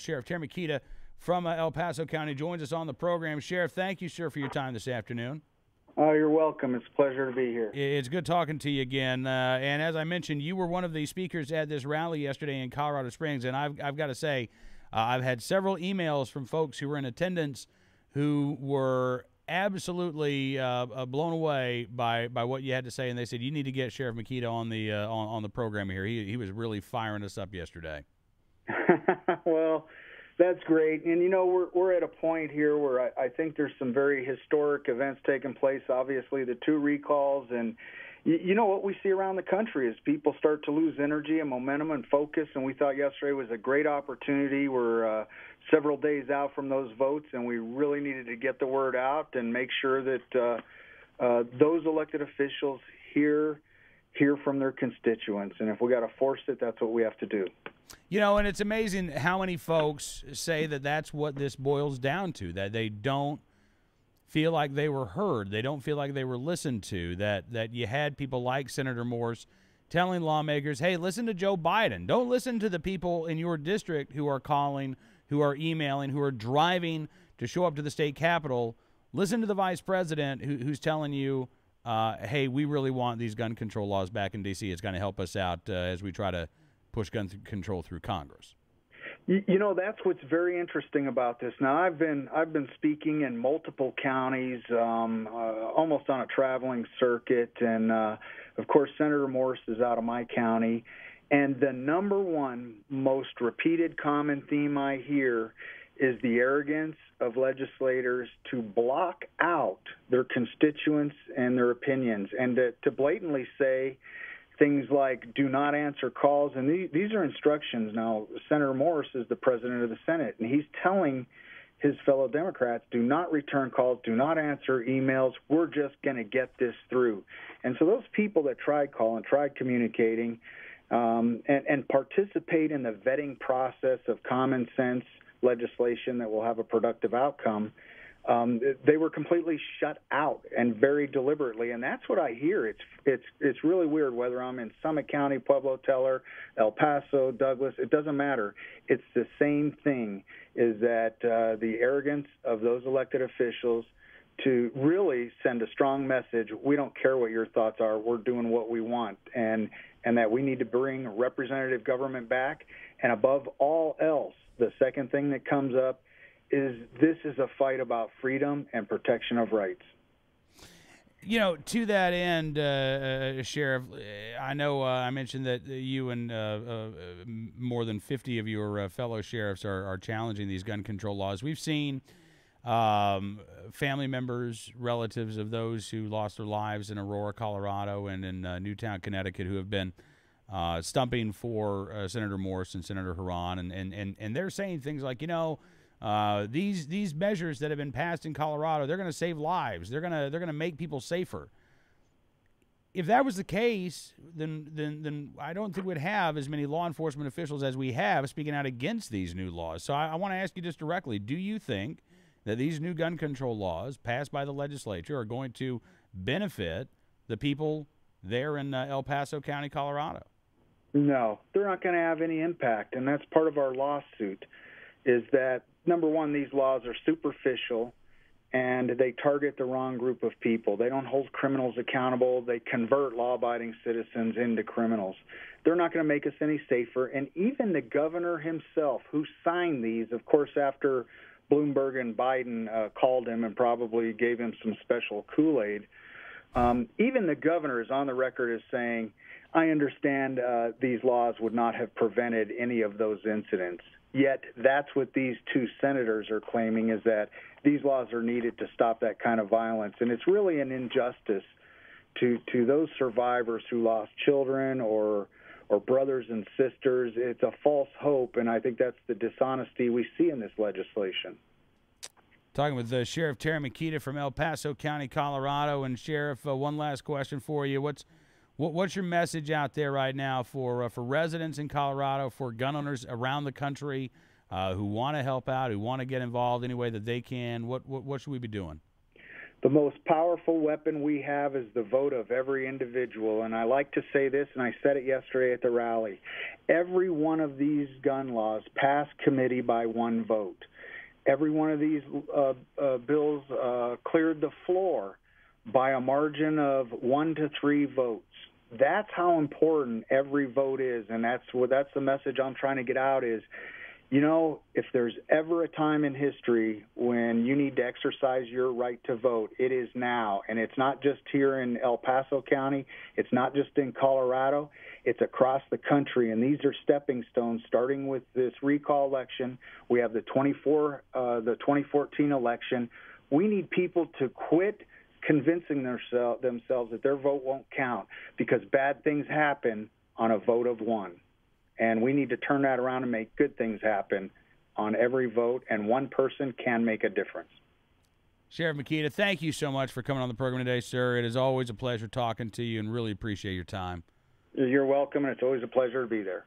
Sheriff Terry Maketa from El Paso County joins us on the program. Sheriff, thank you, sir, for your time this afternoon. Oh, you're welcome. It's a pleasure to be here. It's good talking to you again. And as I mentioned, you were one of the speakers at this rally yesterday in Colorado Springs. And I've got to say, I've had several emails from folks who were in attendance who were absolutely blown away by what you had to say. And they said, you need to get Sheriff Maketa on the program here. He was really firing us up yesterday. Well, that's great. And, we're at a point here where I think there's some very historic events taking place. Obviously, the 2 recalls. And, what we see around the country is people start to lose energy and momentum and focus. And we thought yesterday was a great opportunity. We're several days out from those votes, and we really needed to get the word out and make sure that those elected officials hear from their constituents. And if we got to force it, that's what we have to do. And it's amazing how many folks say that that's what this boils down to, that they don't feel like they were heard. They don't feel like they were listened to, that you had people like Senator Morse telling lawmakers, hey, listen to Joe Biden. Don't listen to the people in your district who are calling, who are emailing, who are driving to show up to the state capitol. Listen to the vice president who's telling you, hey, we really want these gun control laws back in D.C. It's going to help us out as we try to push gun control through Congress. That's what's very interesting about this. Now, I've been speaking in multiple counties, almost on a traveling circuit, and of course, Senator Morse is out of my county. And the number one most repeated common theme I hear is the arrogance of legislators to block out their constituents and their opinions, and to blatantly say things like do not answer calls. And these are instructions. Now, Senator Morse is the president of the Senate, and he's telling his fellow Democrats, do not return calls, do not answer emails. We're just going to get this through. And so those people that tried calling, tried communicating, and participate in the vetting process of common sense legislation that will have a productive outcome, they were completely shut out, and very deliberately. And that's what I hear. It's really weird whether I'm in Summit County, Pueblo, Teller, El Paso, Douglas. It doesn't matter. It's the same thing, is that the arrogance of those elected officials to really send a strong message. We don't care what your thoughts are. We're doing what we want, and that we need to bring representative government back. And above all else, the second thing that comes up is this is a fight about freedom and protection of rights. To that end, Sheriff, I know I mentioned that you and more than 50 of your fellow sheriffs are challenging these gun control laws. We've seen family members, relatives of those who lost their lives in Aurora, Colorado, and in Newtown, Connecticut, who have been stumping for Senator Morse and Senator Huron, and they're saying things like, these measures that have been passed in Colorado, they're going to save lives. They're going to make people safer. If that was the case, then I don't think we'd have as many law enforcement officials as we have speaking out against these new laws. So I want to ask you just directly, do you think that these new gun control laws passed by the legislature are going to benefit the people there in El Paso County, Colorado? No, they're not going to have any impact, and that's part of our lawsuit, is that, number one, these laws are superficial, and they target the wrong group of people. They don't hold criminals accountable. They convert law-abiding citizens into criminals. They're not going to make us any safer. And even the governor himself, who signed these, of course, after Bloomberg and Biden called him and probably gave him some special Kool-Aid, even the governor is on the record as saying, I understand these laws would not have prevented any of those incidents. Yet that's what these 2 senators are claiming, is that these laws are needed to stop that kind of violence. And it's really an injustice to those survivors who lost children or brothers and sisters. It's a false hope, and I think that's the dishonesty we see in this legislation. Talking with Sheriff Terry Maketa from El Paso County, Colorado. And Sheriff, one last question for you. What's your message out there right now for residents in Colorado, for gun owners around the country who want to help out, who want to get involved any way that they can? What should we be doing? The most powerful weapon we have is the vote of every individual. And I like to say this, and I said it yesterday at the rally. Every one of these gun laws passed committee by one vote. Every one of these bills cleared the floor by a margin of 1 to 3 votes. That's how important every vote is, and that's the message I'm trying to get out is, you know, if there's ever a time in history when you need to exercise your right to vote, it is now. And it's not just here in El Paso County. It's not just in Colorado. It's across the country. And these are stepping stones, starting with this recall election. We have the 2014 election. We need people to quit convincing themselves that their vote won't count, because bad things happen on a vote of one. And we need to turn that around and make good things happen on every vote, and one person can make a difference. Sheriff Maketa, thank you so much for coming on the program today, sir. It is always a pleasure talking to you, and really appreciate your time. You're welcome, and it's always a pleasure to be there.